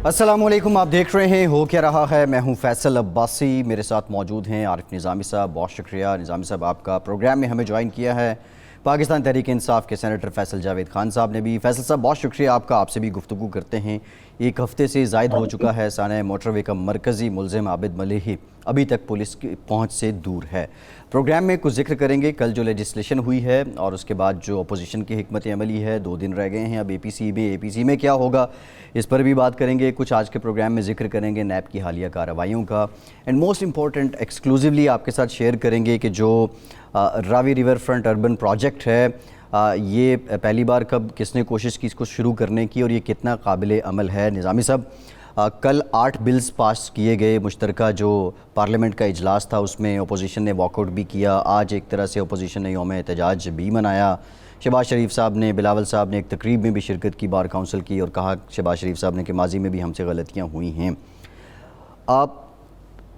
अस्सलामुअलैकुम, आप देख रहे हैं हो क्या रहा है। मैं हूं फैसल अब्बासी, मेरे साथ मौजूद हैं आरिफ निज़ामी साहब। बहुत शुक्रिया निज़ामी साहब, आपका प्रोग्राम में हमें ज्वाइन किया है। पाकिस्तान तहरीक इंसाफ के सेनेटर फैसल जावेद खान साहब ने भी। फैसल साहब बहुत शुक्रिया आपका, आपसे भी गुफ्तगू करते हैं। एक हफ्ते से ज़ायद हो चुका है, साने मोटरवे का मरकज़ी मुलज़िम आबिद मलिही अभी तक पुलिस की पहुँच से दूर है। प्रोग्राम में कुछ जिक्र करेंगे कल जो लेजिस्लेशन हुई है और उसके बाद जो अपोजिशन की हिकमत अमली है। 2 दिन रह गए हैं अब APC में क्या होगा इस पर भी बात करेंगे। कुछ आज के प्रोग्राम में जिक्र करेंगे नैब की हालिया कार्रवाइयों का, एंड मोस्ट इम्पॉर्टेंट एक्सक्लूसिवली आपके साथ शेयर करेंगे कि जो Ravi river front urban project है ये पहली बार कब किसने कोशिश की इसको शुरू करने की और ये कितना काबिल अमल है। निज़ामी साहब, कल 8 बिल्स पास किए गए, मुश्तरका जो पार्लियामेंट का इजलास था उसमें अपोजिशन ने वॉकआउट भी किया। आज एक तरह से अपोजिशन ने यौम एहतजाज भी मनाया। शहबाज शरीफ साहब ने, बिलावल साहब ने एक तकरीब में भी शिरकत की बार काउंसिल की और कहा शहबाज शरीफ साहब ने कि माजी में भी हमसे गलतियाँ हुई हैं। आप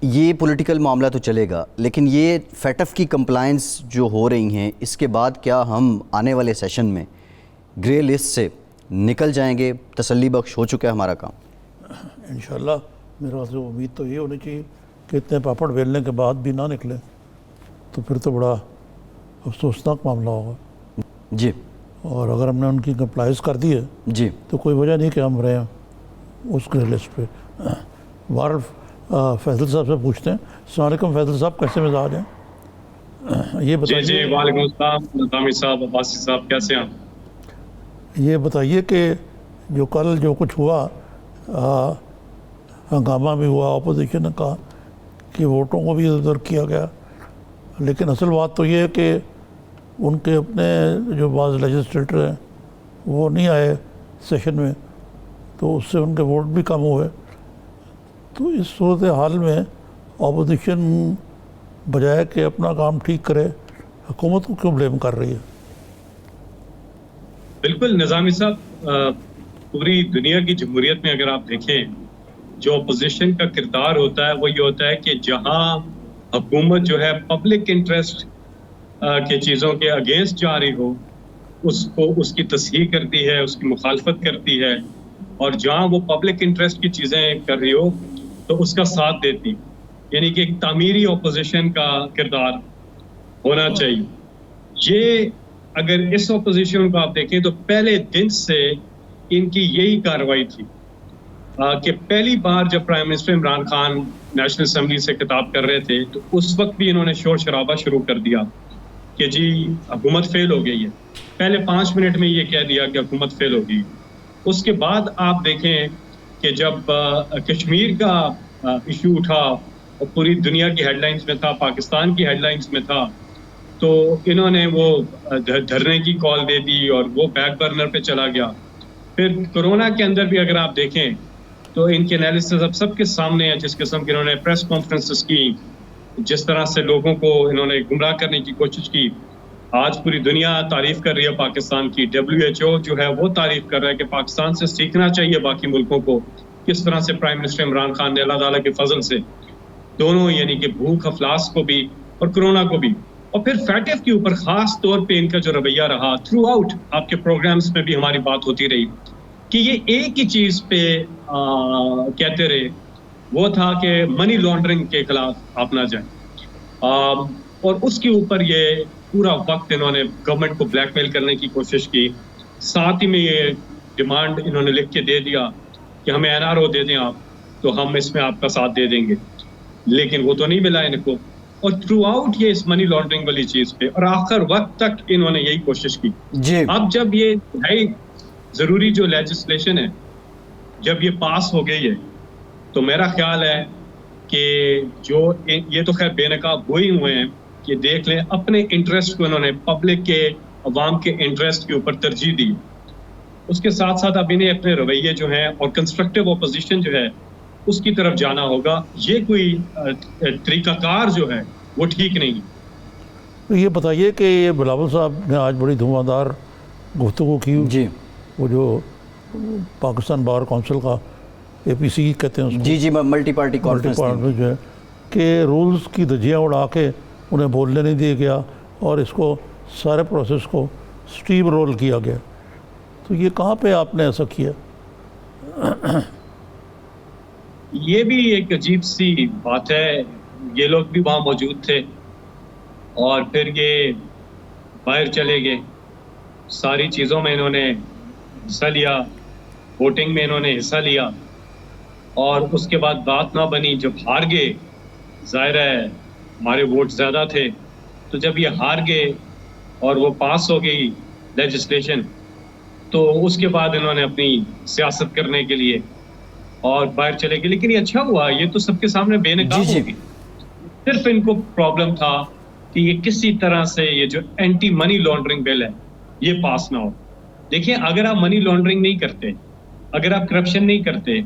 ये पॉलिटिकल मामला तो चलेगा, लेकिन ये फैटफ की कंप्लायंस जो हो रही हैं इसके बाद क्या हम आने वाले सेशन में ग्रे लिस्ट से निकल जाएंगे? तसल्ली बख्श हो चुका है हमारा काम इंशाल्लाह। मेरा से उम्मीद तो ये होनी चाहिए कि इतने पापड़ बेलने के बाद भी ना निकले तो फिर तो बड़ा अफसोसनाक मामला होगा जी। और अगर हमने उनकी कंप्लाइंस कर दी है जी तो कोई वजह नहीं कि हम रहे उस ग्रे लिस्ट पे। बहरहाल फैसल साहब से पूछते हैं। अस्सलाम वालेकुम फैसल साहब, कैसे मिजाज हैं? ये बताइए। जी वालेकुम अस्सलाम निज़ामी साहब, अब्बासी साहब, कैसे हैं? ये बताइए कि जो कल जो कुछ हुआ, हंगामा भी हुआ, अपोजिशन ने कहा कि वोटों को भी इधर किया गया, लेकिन असल बात तो ये है कि उनके अपने जो बाज़ लेजिस्लेटर हैं वो नहीं आए सेशन में, तो उससे उनके वोट भी कम हुए। तो इस सूरत हाल में अपोजिशन बजाय कि अपना काम ठीक करे, हुकूमत को क्यों ब्लेम कर रही है? बिल्कुल निज़ामी साहब, पूरी दुनिया की जमहूरियत में अगर आप देखें जो अपोजिशन का किरदार होता है वो ये होता है कि जहां हुकूमत जो है पब्लिक इंटरेस्ट के चीज़ों के अगेंस्ट जा रही हो उसको उसकी तस्हीह करती है, उसकी मुखालफत करती है, और जहां वो पब्लिक इंटरेस्ट की चीज़ें कर रही हो तो उसका साथ देती, यानी कि एक तामीरी अपोजिशन का किरदार होना चाहिए। ये अगर इस अपोजिशन को आप देखें तो पहले दिन से इनकी यही कार्रवाई थी कि पहली बार जब prime minister Imran Khan national assembly से खिताब कर रहे थे तो उस वक्त भी इन्होंने शोर शराबा शुरू कर दिया कि जी हुकूमत फेल हो गई है। पहले 5 मिनट में ये कह दिया कि हुकूमत फेल हो गई। उसके बाद आप देखें कि जब कश्मीर का इशू उठा और पूरी दुनिया की हेडलाइंस में था, पाकिस्तान की हेडलाइंस में था, तो इन्होंने वो धरने की कॉल दे दी और वो बैक बर्नर पे चला गया। फिर कोरोना के अंदर भी अगर आप देखें तो इनके एनालिसिस अब सबके सामने है, जिस किस्म की इन्होंने प्रेस कॉन्फ्रेंसेस की, जिस तरह से लोगों को इन्होंने गुमराह करने की कोशिश की। आज पूरी दुनिया तारीफ कर रही है पाकिस्तान की, WHO जो है वो तारीफ कर रहा है कि पाकिस्तान से सीखना चाहिए बाकी मुल्कों को किस तरह से प्राइम मिनिस्टर इमरान खान ने अल्लाह ताला के फजल से दोनों, यानी कि भूख अफलास को भी और कोरोना को भी, और फिर फैटिफ के ऊपर खास तौर पे इनका जो रवैया रहा थ्रू आउट, आपके प्रोग्राम्स में भी हमारी बात होती रही कि ये एक ही चीज पे कहते रहे, वो था कि मनी लॉन्ड्रिंग के खिलाफ आप ना जाए, और उसके ऊपर ये पूरा वक्त इन्होंने गवर्नमेंट को ब्लैकमेल करने की कोशिश की। साथ ही में ये डिमांड इन्होंने लिख के दे दिया कि हमें NRO दे दें आप, तो हम इसमें आपका साथ दे देंगे, लेकिन वो तो नहीं मिला इनको। और थ्रू आउट ये इस मनी लॉन्ड्रिंग वाली चीज पे और आखिर वक्त तक इन्होंने यही कोशिश की जी। अब जब ये है जरूरी जो लेजिस्लेशन है जब ये पास हो गई है तो मेरा ख्याल है कि जो ये तो खैर बेनकाब हुए ही हुए हैं कि देख लें अपने इंटरेस्ट को इन्होंने पब्लिक के, अवाम के इंटरेस्ट के ऊपर तरजीह दी। उसके साथ साथ अब इन्हें अपने रवैये जो हैं और कंस्ट्रक्टिव अपोजिशन जो है उसकी तरफ जाना होगा। ये कोई तरीकाकार जो है वो ठीक नहीं। तो ये बताइए कि ये बिलावल साहब ने आज बड़ी धुआंधार गुफ्तगू की जी, वो जो पाकिस्तान बार काउंसिल का APC कहते हैं उसको, जी मल्टी पार्टी कॉन्फ्रेंस जो है कि रूल्स की धज्जियाँ उड़ा के उन्हें बोलने नहीं दिया गया और इसको सारे प्रोसेस को स्टीम रोल किया गया। तो ये कहाँ पे आपने ऐसा किया? ये भी एक अजीब सी बात है। ये लोग भी वहाँ मौजूद थे और फिर ये बाहर चले गए। सारी चीज़ों में इन्होंने हिस्सा लिया, वोटिंग में इन्होंने हिस्सा लिया और उसके बाद बात ना बनी। जब हार गए, जाहिर है हमारे वोट ज़्यादा थे, तो जब ये हार गए और वो पास हो गई लेजिस्लेशन, तो उसके बाद इन्होंने अपनी सियासत करने के लिए और बाहर चले गए। लेकिन ये अच्छा हुआ, ये तो सबके सामने बेनकाब जी, जी। हो गई। सिर्फ इनको प्रॉब्लम था कि ये किसी तरह से ये जो एंटी मनी लॉन्ड्रिंग बिल है ये पास ना हो। देखिए, अगर आप मनी लॉन्ड्रिंग नहीं करते, अगर आप करप्शन नहीं करते,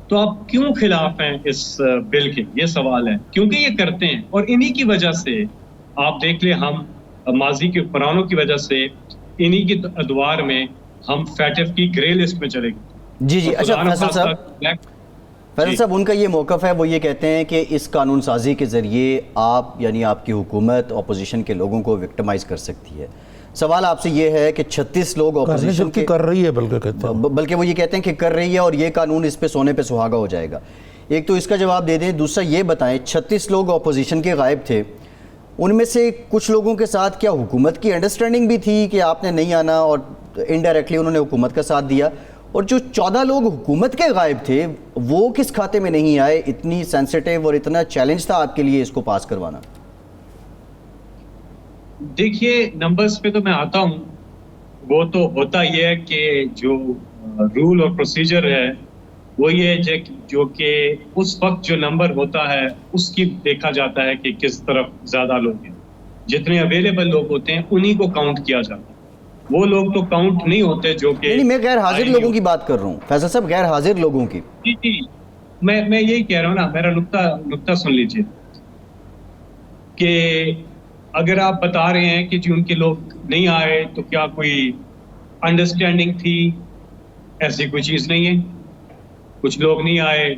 तो आप क्यों खिलाफ हैं इस बिल के? ये सवाल है। क्योंकि ये करते हैं और इन्हीं की वजह से आप देख ले, हम माजी के पुरानों की वजह से इन्हीं की अदवार में हम फैटफ की ग्रे लिस्ट में चले गए। जी, जी। और अच्छा खुदा न फैसल खास्ता साहब, फैसल साहब, उनका ये मौक़िफ़ है, वो ये कहते हैं कि इस कानून साजी के ज़रिए आप यानी आपकी हुकूमत अपोजिशन के लोगों को विक्टिमाइज़ कर सकती है। सवाल आपसे ये है कि 36 लोग अपोजिशन के कर रही है, बल्कि कहते हैं, बल्कि वो ये कहते हैं कि कर रही है और ये कानून इस पे सोने पे सुहागा हो जाएगा। एक तो इसका जवाब दे दें, दूसरा ये बताएं, 36 लोग अपोजिशन के गायब थे, उनमें से कुछ लोगों के साथ क्या हुकूमत की अंडरस्टैंडिंग भी थी कि आपने नहीं आना और इनडायरेक्टली उन्होंने हुकूमत का साथ दिया? और जो 14 लोग हुकूमत के गायब थे वो किस खाते में नहीं आए? इतनी सेंसिटिव और इतना चैलेंज था आपके लिए इसको पास करवाना? देखिए, नंबर्स पे तो मैं आता हूँ। वो तो होता ये है कि जो रूल और प्रोसीजर है वो ये जो कि उस वक्त जो नंबर होता है उसकी देखा जाता है कि किस तरफ ज़्यादा लोग हैं। जितने अवेलेबल लोग होते हैं उन्हीं को काउंट किया जाता है। वो लोग तो काउंट नहीं होते जो कि नहीं, मैं गैर हाजिर लोगों की बात कर रहा हूँ फैसल साहब, गैर हाजिर लोगों की। जी जी, मैं यही कह रहा हूँ ना। मेरा नुक्ता सुन लीजिए कि अगर आप बता रहे हैं कि जी उनके लोग नहीं आए, तो क्या कोई अंडरस्टैंडिंग थी? ऐसी कोई चीज़ नहीं है। कुछ लोग नहीं आए,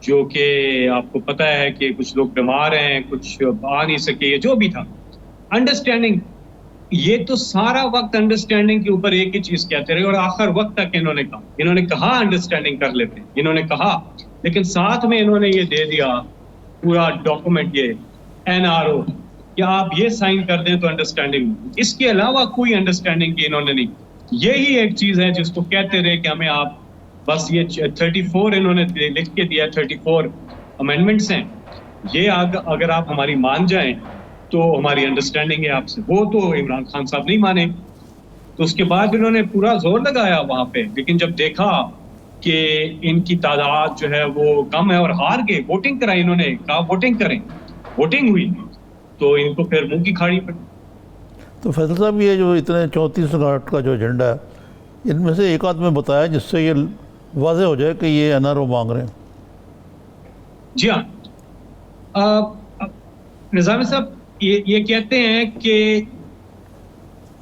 जो कि आपको पता है कि कुछ लोग बीमार हैं, कुछ आ नहीं सके, जो भी था। अंडरस्टैंडिंग, ये तो सारा वक्त अंडरस्टैंडिंग के ऊपर एक ही चीज कहते रहे और आखिर वक्त तक इन्होंने कहा अंडरस्टैंडिंग कर लेते, इन्होंने कहा, लेकिन साथ में इन्होंने ये दे दिया पूरा डॉक्यूमेंट, ये NRO, कि आप ये साइन कर दें तो अंडरस्टैंडिंग। इसके अलावा कोई अंडरस्टैंडिंग की इन्होंने नहीं। यही एक चीज है जिसको कहते रहे कि हमें आप बस ये 34 इन्होंने लिख के दिया, 34 अमेंडमेंट्स हैं, ये अगर आप हमारी मान जाएं तो हमारी अंडरस्टैंडिंग है आपसे। वो तो इमरान खान साहब नहीं माने, तो उसके बाद इन्होंने पूरा जोर लगाया वहां पे, लेकिन जब देखा कि इनकी तादाद जो है वो कम है और हार गए, वोटिंग कराई, इन्होंने कहा वोटिंग करें, वोटिंग हुई, तो इनको फिर मुंह की खाड़ी पड़ी। तो फैसल साहब, ये जो इतने 34 गार्ड का जो एजेंडा है, इनमें से एक आध में बताया जिससे ये वाज़ेह हो जाए कि ये NRO मांग रहे हैं। जी हाँ, निज़ामी साहब ये कहते हैं कि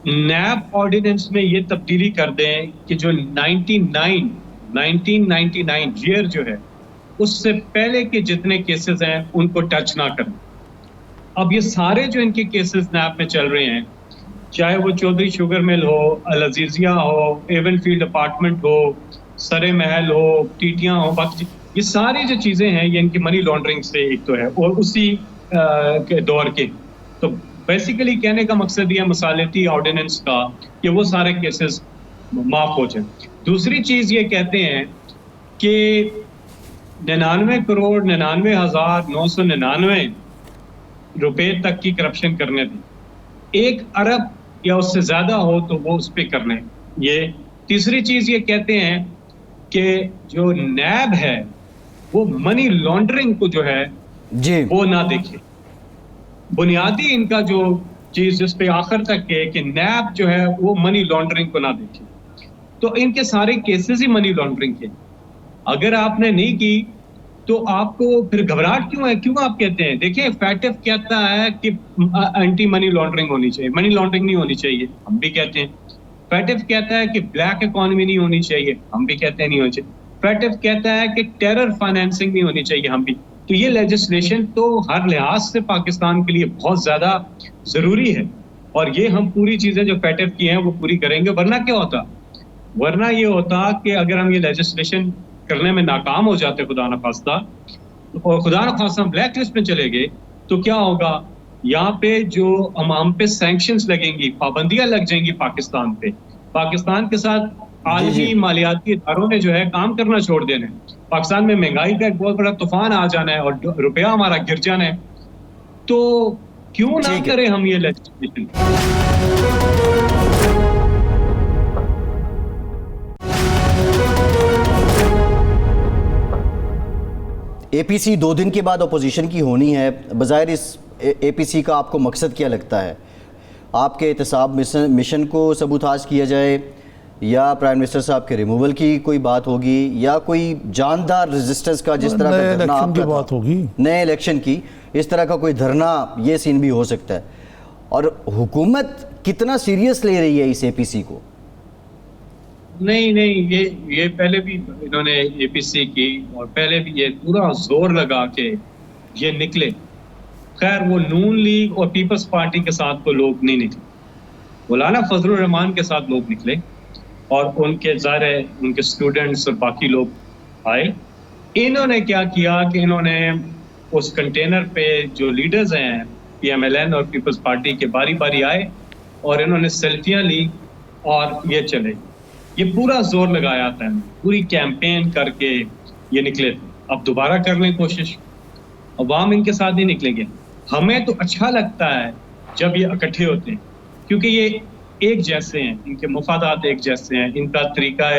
नैब ऑर्डिनेंस में ये तब्दीली कर दें कि जो 1999 ईयर जो है उससे पहले के जितने केसेस हैं उनको टच ना करें। अब ये सारे जो इनके केसेस नैब में चल रहे हैं, चाहे वो चौधरी शुगर मिल हो, अल अजीजिया हो, एवन फील्ड अपार्टमेंट हो, सरे महल हो, टीटियां हो, बाकी ये सारी जो चीजें हैं ये इनकी मनी लॉन्ड्रिंग से एक तो है और उसी के दौर के। तो बेसिकली कहने का मकसद ये मसालती ऑर्डिनेंस का कि वो सारे केसेस माफ हो जाए। दूसरी चीज ये कहते हैं कि 99,99,999 रुपए तक की करप्शन करने दी, 1 अरब या उससे ज्यादा हो तो वो उस पर करने। ये तीसरी चीज ये कहते हैं कि जो नैब है वो मनी लॉन्ड्रिंग को जो है जी वो ना देखे। बुनियादी इनका जो चीज जिस पे आखिर तक है कि नैब जो है वो मनी लॉन्ड्रिंग को ना देखे। तो इनके सारे केसेस ही मनी लॉन्ड्रिंग के। अगर आपने नहीं की तो आपको फिर घबराहट क्यों है? क्यों आप कहते हैं? देखिए, फैटफ कहता है कि एंटी मनी लॉन्ड्रिंग होनी चाहिए, मनी लॉन्ड्रिंग नहीं होनी चाहिए, हम भी कहते हैं। फैटफ कहता है कि ब्लैक इकोनॉमी नहीं होनी चाहिए, हम भी कहते हैं नहीं होनी चाहिए। फैटफ कहता है कि टेरर फाइनेंसिंग नहीं होनी चाहिए, हम भी। तो ये लेजिस्लेशन तो हर लिहाज से पाकिस्तान के लिए बहुत ज्यादा जरूरी है और ये हम पूरी चीजें जो फैटफ की हैं वो पूरी करेंगे। वरना क्या होता? वरना ये होता कि अगर हम ये लेजिस्लेशन करने में नाकाम हो जाते खुदा न खास्ता, और खुदा न खास्ता हम ब्लैक लिस्ट में चले गए, तो क्या होगा? यहाँ पे जो हम पे सैंक्शंस लगेंगी, पाबंदियां लग जाएंगी पाकिस्तान पे। पाकिस्तान के साथ आलमी मालियाती इदारों ने जो है काम करना छोड़ देना है। पाकिस्तान में महंगाई का एक बहुत बड़ा तूफान आ जाना है और रुपया हमारा गिर जाना है। तो क्यों ना करें हम ये लेजिस्लेशन? एपीसी 2 दिन के बाद अपोजिशन की होनी है। बज़ाहिर इस एपीसी का आपको मकसद क्या लगता है? आपके एहतसाब मिशन को सबूताज किया जाए, या प्राइम मिनिस्टर साहब के रिमूवल की कोई बात होगी, या कोई जानदार रेजिस्टेंस का जिस तरह का धरना की बात होगी, नए इलेक्शन की इस तरह का कोई धरना, ये सीन भी हो सकता है? और हुकूमत कितना सीरियस ले रही है इस एपीसी को? नहीं, ये पहले भी इन्होंने एपीसी की, और पहले भी ये पूरा जोर लगा के ये निकले। खैर, वो नून लीग और पीपल्स पार्टी के साथ तो लोग नहीं निकले, मौलाना फजलुर रहमान के साथ लोग निकले, और उनके ज़ाहिर उनके स्टूडेंट्स और बाकी लोग आए। इन्होंने क्या किया कि इन्होंने उस कंटेनर पे जो लीडर्स हैं पीएमएलएन और पीपल्स पार्टी के, बारी बारी आए और इन्होंने सेल्फियां ली और ये चले। ये पूरा जोर लगाया था, पूरी कैंपेन करके ये निकले थे। अब दोबारा कर लें कोशिश, अवाम इनके साथ नहीं निकलेंगे। हमें तो अच्छा लगता है जब ये इकट्ठे होते हैं, क्योंकि ये एक जैसे हैं, इनके मफादात एक जैसे हैं, इनका तरीका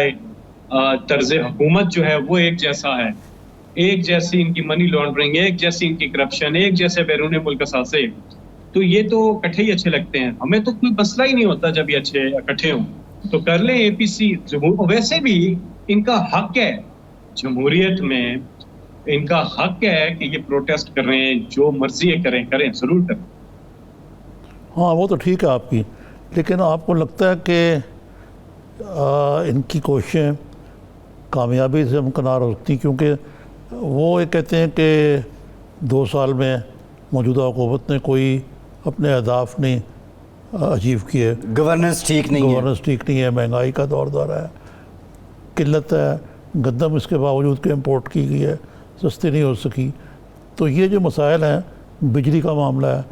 तर्ज हुकूमत जो है वो एक जैसा है, एक जैसी इनकी मनी लॉन्ड्रिंग, एक जैसी इनकी करप्शन, एक जैसे बैरून मुल्क सासे। तो ये तो इकट्ठे ही अच्छे लगते हैं। हमें तो कोई मसला ही नहीं होता जब ये अच्छे इकट्ठे हों, तो कर लें एपीसी। वैसे भी इनका हक है, जमहूरियत में इनका हक है कि ये प्रोटेस्ट कर रहे हैं, जो मर्जी है करें, जरूर करें। हाँ, वो तो ठीक है आपकी, लेकिन आपको लगता है कि इनकी कोशिशें कामयाबी से हमकनार हो सकती? क्योंकि वो ये कहते हैं कि 2 साल में मौजूदा हुकूमत ने कोई अपने अहदाफ नहीं अचीव किए, गवर्नेंस ठीक नहीं है, महंगाई का दौर है, किल्लत है, गंदम इसके बावजूद के इम्पोर्ट की गई है, सस्ती नहीं हो सकी। तो ये जो मसाइल हैं, बिजली का मामला है,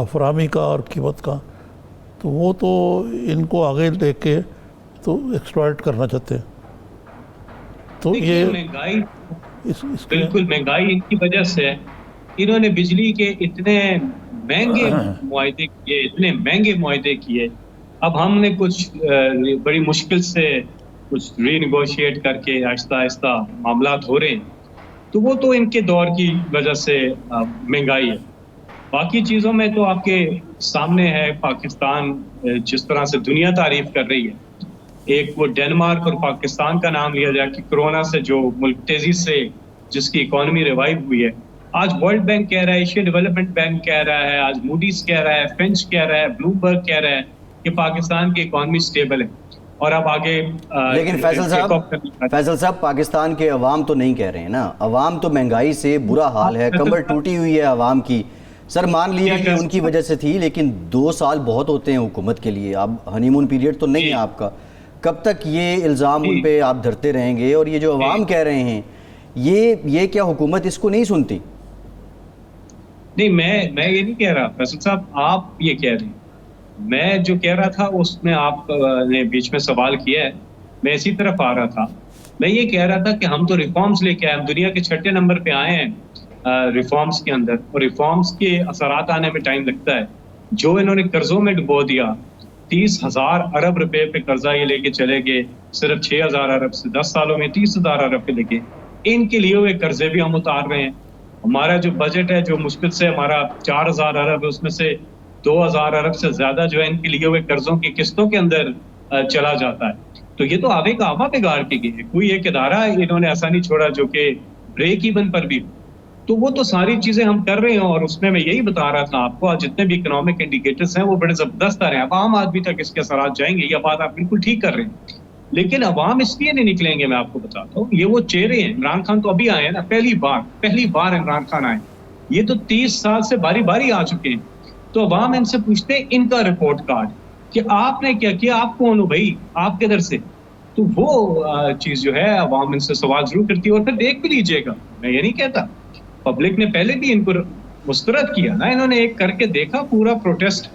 फराहमी का और कीमत का, तो वो तो इनको आगे लेके तो एक्सप्लॉइट करना चाहते हैं। तो ये महंगाई, बिल्कुल महंगाई इनकी वजह से है। इन्होंने बिजली के इतने महंगे मुआहदे किए। अब हमने कुछ बड़ी मुश्किल से कुछ रीनेगोशिएट करके आहिस्ता आहिस्ता मामलात हो रहे हैं, तो वो तो इनके दौर की वजह से महंगाई है। बाकी चीज़ों में तो आपके सामने है, पाकिस्तान जिस तरह से दुनिया तारीफ कर रही है। एक वो डेनमार्क और पाकिस्तान का नाम लिया जाए कि कोरोना से जो मुल्क तेजी से जिसकी इकॉनमी रिवाइव हुई है, आज वर्ल्ड बैंक कह रहा है, एशिया डेवलपमेंट बैंक कह रहा है, आज मूडीज कह रहा है, फिंच कह रहा है, ब्लूमबर्ग कह रहा है कि पाकिस्तान की इकॉनमी स्टेबल है। और अब आगे लेकिन फैसल साहब पाकिस्तान के अवाम तो नहीं कह रहे हैं ना, अवाम तो महंगाई से बुरा हाल है, कमर टूटी हुई है अवाम की। सर मान लिया कि उनकी वजह से थी, लेकिन 2 साल बहुत होते हैं हुकूमत के लिए। अब हनीमून पीरियड तो नहीं है आपका, कब तक ये इल्ज़ाम उन पे आप धरते रहेंगे? और ये जो अवाम कह रहे हैं, ये क्या हुकूमत इसको नहीं सुनती? नहीं, मैं ये नहीं कह रहा फैसल साहब, आप ये कह रहे हैं। मैं जो कह रहा था उसमें आपने बीच में सवाल किया है, मैं इसी तरफ आ रहा था। मैं ये कह रहा था कि हम तो रिफॉर्म्स लेके आए, हम दुनिया के 6ठे नंबर पे आए हैं रिफॉर्म्स के अंदर, और रिफॉर्म्स के असरात आने में टाइम लगता है। जो इन्होंने कर्जों में डुबो दिया, 30,000 अरब रुपए पे कर्जा ये लेके चले गए, सिर्फ 6,000 अरब से 10 सालों में 30,000 अरब पे लेके। इनके लिए हुए कर्जे भी हम उतार रहे हैं। हमारा जो बजट है, जो मुश्किल से हमारा 4,000 अरब है, उसमें से 2,000 अरब से ज्यादा जो है इनके लिए हुए कर्जों की किस्तों के अंदर चला जाता है। तो ये तो आवे का आवा बिगाड़ के गए। कोई एक इदारा इन्होंने ऐसा नहीं छोड़ा जो कि ब्रेक इवन पर भी। तो वो तो सारी चीजें हम कर रहे हैं, और उसमें मैं यही बता रहा था आपको, आज जितने भी इकोनॉमिक इंडिकेटर्स हैं वो बड़े जबरदस्त आ रहे हैं। अब आम आदमी तक इसके असरात जाएंगे, यह बात आप बिल्कुल ठीक कर रहे हैं। लेकिन अवाम इसलिए नहीं निकलेंगे, मैं आपको बताता हूँ। ये वो चेहरे हैं, इमरान खान तो अभी आए हैं ना, पहली बार इमरान खान आए। ये तो 30 साल से बारी बारी आ चुके हैं। तो अवाम इनसे पूछते हैं इनका रिपोर्ट कार्ड कि आपने क्या किया, आप कौन हो भाई, आप किधर से? तो वो चीज जो है अवाम इनसे सवाल जरूर करती है। और फिर देख भी लीजिएगा, मैं ये नहीं कहता, पब्लिक ने पहले भी इनको मुस्तरद किया ना, इन्होंने एक करके देखा, पूरा प्रोटेस्ट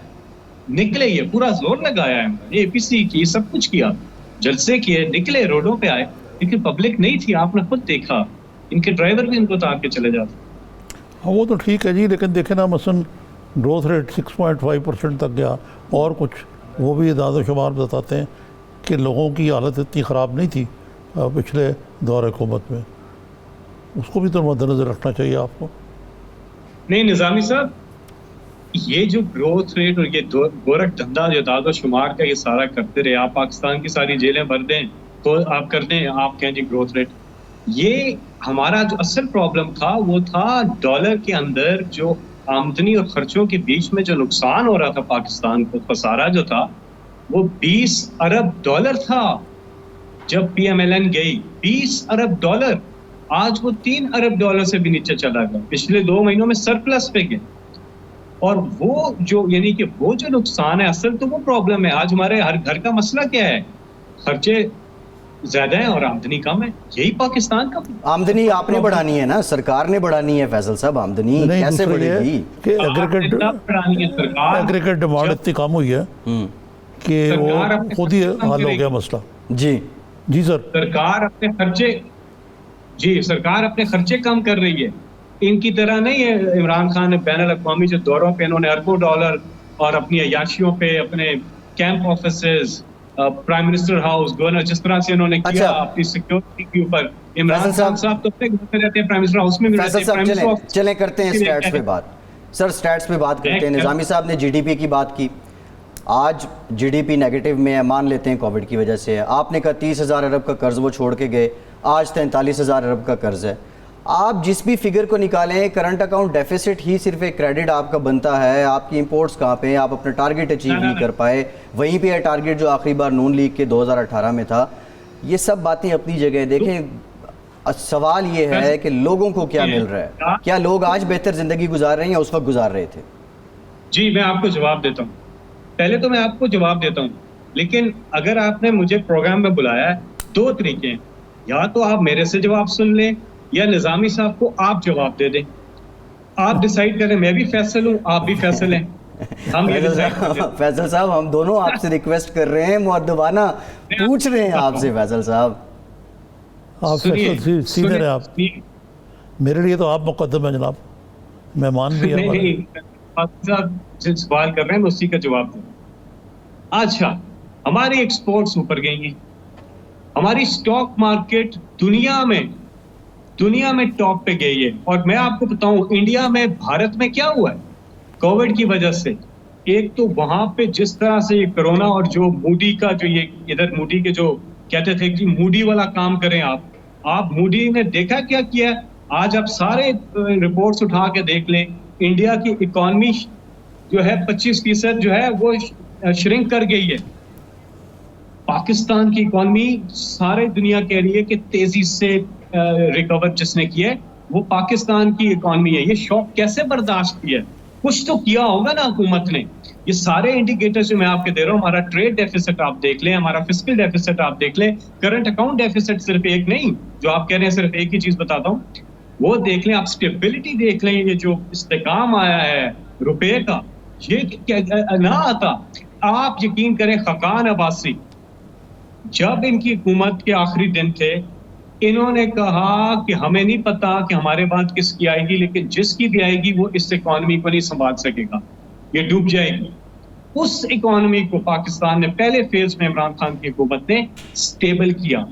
निकले, ये पूरा जोर लगाया है, एपीसी की, सब कुछ किया, जलसे किए, निकले, रोडों पे आए, लेकिन पब्लिक नहीं थी। आपने खुद देखा, इनके ड्राइवर भी इनको उतार के चले जाते। हाँ वो तो ठीक है जी, लेकिन देखे ना मसलन ग्रोथ रेट 6.5% तक गया, और कुछ वो भी दादा शुमार बताते हैं कि लोगों की हालत इतनी ख़राब नहीं थी पिछले दौर हुकूमत में। उसको भी तो मद्देनज़र रखना चाहिए आपको। नहीं निज़ामी साहब, ये जो ग्रोथ रेट और ये गोरख धंधा जो दादा शुमार का ये सारा करते रहे, आप पाकिस्तान की सारी जेलें भर दें तो आप कर दें, आप कहें जी ग्रोथ रेट। ये हमारा जो असल प्रॉब्लम था वो था डॉलर के अंदर जो आमदनी और खर्चों के बीच में जो नुकसान हो रहा था पाकिस्तान को, खसारा जो था वो 20 अरब डॉलर था जब पीएमएलएन गई, 20 अरब डॉलर। आज वो 3 अरब डॉलर से भी नीचे चला गया, पिछले 2 महीनों में सरप्लस पे गए। और वो जो यानी कि वो जो नुकसान है, असल तो वो प्रॉब्लम है। आज हमारे हर घर का मसला क्या है, खर्चे ज्यादा है और आमदनी कम है, यही पाकिस्तान का। आमदनी आपने बढ़ानी है ना, सरकार ने बढ़ानी है फैसल साहब, आमदनी कैसे बढ़ेगी? कि एग्रीगेट डिमांड इतनी कम हुई है कि वो खुद ही हल हो गया मसला। जी सर, सरकार अपने खर्चे कम कर रही है। इनकी तरह नहीं है, इमरान खान ने बैनुल अक़वामी जो दौरों पे इन्होंने अरबों डॉलर और अपनी अय्याशियों पे, अपने camp offices, prime minister house, governor, जिस तरह से इन्होंने किया अपनी सिक्योरिटी के ऊपर। इमरान खान साहब तो अपने घर पे रहते हैं, प्राइम मिनिस्टर हाउस में भी रहते हैं। चलें करते हैं स्टैट्स पे बात। सर स्टैट्स पे बात करते हैं। निज़ामी साहब ने जीडीपी की बात की, आज जीडीपी नेगेटिव में है, मान लेते हैं कोविड की वजह से है। आपने कहा 30,000 अरब का कर्ज वो छोड़ के गए, आज 43,000 अरब का कर्ज है। आप जिस भी फिगर को निकालें, करंट अकाउंट डेफिसिट ही सिर्फ एक क्रेडिट आपका बनता है। आपकी इंपोर्ट्स कहाँ पे हैं, आप अपना टारगेट अचीव नहीं कर पाए, वहीं पे है टारगेट जो आखिरी बार नून लीग के 2018 में था। ये सब बातें अपनी जगह। देखें, सवाल ये है कि लोगों को क्या मिल रहा है, क्या लोग आज बेहतर जिंदगी गुजार रहे हैं या उस वक्त गुजार रहे थे? जी मैं आपको जवाब देता हूँ, पहले तो मैं आपको जवाब देता हूँ, लेकिन अगर आपने मुझे प्रोग्राम में बुलाया है, 2 तरीके हैं, या तो आप मेरे से जवाब सुन लें या निज़ामी साहब को आप जवाब दे दें। आप डिसाइड करें, मैं भी फैसल हूँ, आप भी फैसल हैं। हम फैसल साहब, हम दोनों आपसे रिक्वेस्ट कर रहे हैं, मुअद्दबाना पूछ रहे हैं आपसे। फैसल साहब आप सीधे रहे, आप मेरे लिए तो आप मुकद्दम है जनाब, मेहमान भी है। साहब जिन सवाल कर रहे हैं मैं उसी का जवाब दूँ। अच्छा, हमारी एक्सपोर्ट्स ऊपर गई, हमारी स्टॉक मार्केट दुनिया में टॉप पे गई है। और मैं आपको बताऊं, इंडिया में, भारत में क्या हुआ है कोविड की वजह से। एक तो वहां पे जिस तरह से ये कोरोना और जो मूडी का जो ये इधर मूडी के जो कहते थे कि मूडी वाला काम करें आप मूडी ने देखा क्या किया। आज आप सारे रिपोर्ट्स उठा के देख लें, इंडिया की इकॉनमी जो है 25% जो है वो श्रिंक कर गई है। पाकिस्तान की इकॉनमी सारे दुनिया कह रही है कि तेजी से रिकवर जिसने किया है वो पाकिस्तान की इकॉनमी है। ये शॉक कैसे बर्दाश्त किया? कुछ तो किया होगा ना हुकूमत ने। ये सारे इंडिकेटर्स जो मैं आपके दे रहा हूँ, हमारा ट्रेड डेफिसिट आप देख लें, हमारा फिस्कल डेफिसिट आप देख लें, करंट अकाउंट डेफिसिट सिर्फ एक नहीं, जो आप कह रहे हैं सिर्फ एक ही चीज बताता हूँ, वो देख लें, आप स्टेबिलिटी देख लें। ये जो इस्तेकाम आया है रुपए का, ये ना आता। आप यकीन करें, खकान अब्बासी जब इनकी हुकूमत के आखिरी दिन थे, इन्होंने कहा कि हमें नहीं पता कि हमारे बाद किसकी आएगी, लेकिन जिसकी भी आएगी वो इस इकॉनमी को नहीं संभाल सकेगा, ये डूब जाएगी। उस इकॉनमी को पाकिस्तान ने पहले फेज में इमरान खान की हुकूमत ने स्टेबल किया।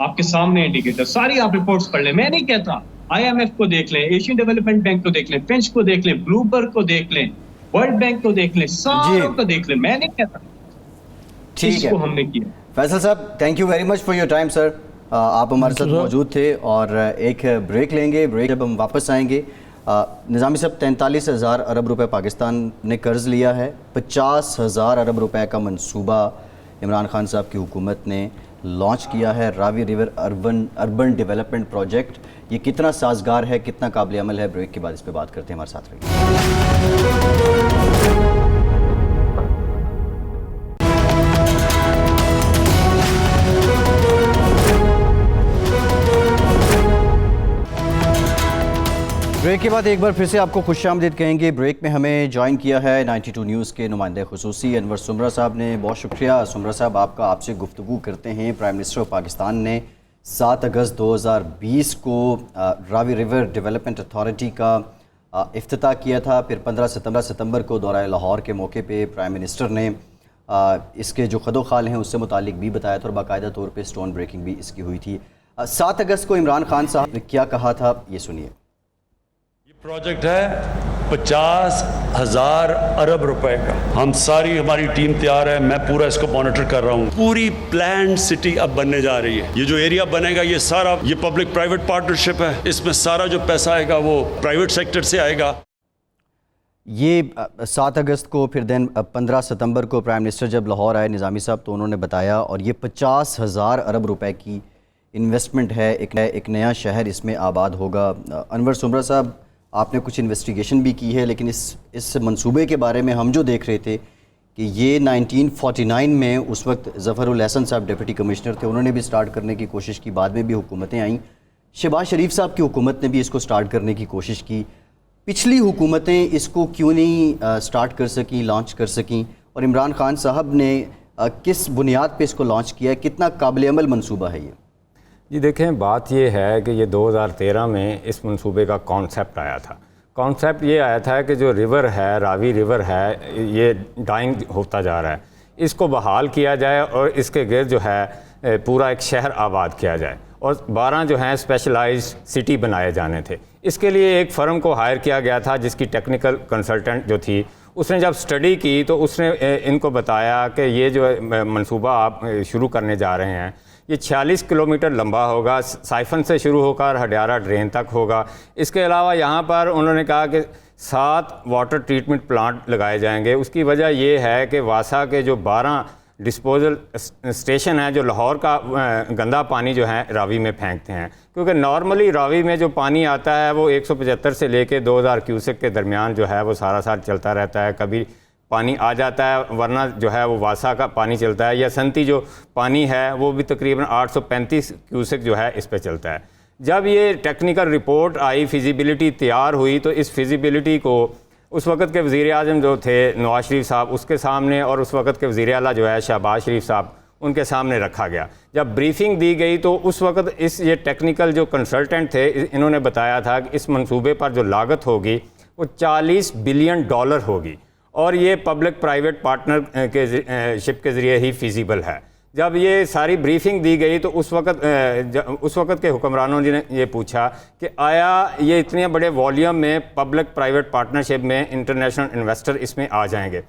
आपके सामने इंडिकेटर, सारी आप रिपोर्ट्स पढ़ लें, मैं नहीं कहता। IMF को देख लें, एशियन डेवलपमेंट बैंक को देख लें, फिंच को देख लें, ब्लूमबर्ग को देख लें, वर्ल्ड बैंक को देख लें, सारों को देख लें, मैं नहीं कहता। ठीक है, हमने किया। फैसल साहब, thank you very much for your time sir. आप हमारे साथ मौजूद थे और एक ब्रेक लेंगे। ब्रेक जब हम वापस आएंगे, निज़ामी साहब 43,000 अरब रुपए पाकिस्तान ने कर्ज लिया है, 50,000 अरब रुपए का मंसूबा इमरान खान साहब की हुकूमत ने लॉन्च किया है, Ravi river urban development project. ये कितना साजगार है, कितना काबिल अमल है, ब्रेक के बाद इस पर बात करते हैं। हमारे साथ रहिए। ब्रेक के बाद एक बार फिर से आपको खुशामदीद कहेंगे। ब्रेक में हमें ज्वाइन किया है 92 न्यूज़ के नुमाइंदे खुसूसी अनवर सुमरा साहब ने। बहुत शुक्रिया सुमरा साहब, आपका आपसे गुफ्तगू करते हैं। प्राइम मिनिस्टर ऑफ पाकिस्तान ने 7 अगस्त 2020 को रावी रिवर डेवलपमेंट अथॉरिटी का इफ्तिताह किया था। फिर 15 सितंबर को दौरा लाहौर के मौके पे प्राइम मिनिस्टर ने इसके जो खदोखाल हैं उससे मुतालिक भी बताया था और बाकायदा तौर पे स्टोन ब्रेकिंग भी इसकी हुई थी। 7 अगस्त को इमरान खान साहब ने क्या कहा था, ये सुनिए। ये प्रोजेक्ट है 50,000 अरब रुपए का। हम सारी हमारी टीम तैयार है, मैं पूरा इसको मॉनिटर कर रहा हूँ। पूरी प्लान सिटी अब बनने जा रही है। ये जो एरिया बनेगा ये सारा ये पब्लिक प्राइवेट पार्टनरशिप है। इसमें सारा जो पैसा आएगा वो प्राइवेट सेक्टर से आएगा। ये 7 अगस्त को फिर दिन 15 सितंबर को प्राइम मिनिस्टर जब लाहौर आए निज़ामी साहब तो उन्होंने बताया, और ये 50,000 अरब रुपए की इन्वेस्टमेंट है। एक नया शहर इसमें आबाद होगा। अनवर सुमरा साहब, आपने कुछ इन्वेस्टिगेशन भी की है, लेकिन इस मंसूबे के बारे में हम जो देख रहे थे कि ये 1949 में उस वक्त ज़फ़रुल हसन साहब डिप्टी कमिश्नर थे, उन्होंने भी स्टार्ट करने की कोशिश की। बाद में भी हुकूमतें आईं, शहबाज शरीफ साहब की हुकूमत ने भी इसको स्टार्ट करने की कोशिश की। पिछली हुकूमतें इसको क्यों नहीं स्टार्ट कर सकीं, लॉन्च कर सकीं, और इमरान खान साहब ने किस बुनियाद पे इसको लॉन्च किया है? कितना काबिल अमल मंसूबा है ये? जी देखें, बात ये है कि ये 2013 में इस मंसूबे का कॉन्सेप्ट आया था। कॉन्सेप्ट ये आया था कि जो रिवर है, रावी रिवर है, ये डाइंग होता जा रहा है, इसको बहाल किया जाए और इसके गिर्द जो है पूरा एक शहर आबाद किया जाए, और 12 जो हैं स्पेशलाइज्ड सिटी बनाए जाने थे। इसके लिए एक फ़र्म को हायर किया गया था जिसकी टेक्निकल कंसल्टेंट जो थी, उसने जब स्टडी की तो उसने इनको बताया कि ये जो मंसूबा आप शुरू करने जा रहे हैं ये 46 किलोमीटर लंबा होगा, साइफन से शुरू होकर हडियारा ड्रेन तक होगा। इसके अलावा यहाँ पर उन्होंने कहा कि 7 वाटर ट्रीटमेंट प्लांट लगाए जाएंगे। उसकी वजह ये है कि वासा के जो 12 डिस्पोजल स्टेशन हैं जो लाहौर का गंदा पानी जो है रावी में फेंकते हैं, क्योंकि नॉर्मली रावी में जो पानी आता है वो 175 से लेके 2000 क्यूसेक के दरमियान जो है वो सारा साल चलता रहता है। कभी पानी आ जाता है, वरना जो है वो वासा का पानी चलता है, या संती जो पानी है वो भी तकरीबन 835 क्यूसेक जो है इस पे चलता है। जब ये टेक्निकल रिपोर्ट आई, फिजिबिलिटी तैयार हुई, तो इस फिजिबिलिटी को उस वक़्त के वज़ीर आज़म जो थे नवाज शरीफ साहब, उसके सामने, और उस वक़्त के वज़ीर आला जो है शहबाज शरीफ साहब, उनके सामने रखा गया। जब ब्रीफिंग दी गई तो उस वक़्त ये टेक्निकल जो कंसल्टेंट थे इन्होंने बताया था कि इस मंसूबे पर जो लागत होगी वो $40 बिलियन होगी, और ये पब्लिक प्राइवेट पार्टनर के शिप के ज़रिए ही फिजिबल है। जब ये सारी ब्रीफिंग दी गई तो उस वक़्त के हुक्मरानों ने ये पूछा कि आया ये इतने बड़े वॉल्यूम में पब्लिक प्राइवेट पार्टनरशिप में इंटरनेशनल इन्वेस्टर इसमें आ जाएंगे।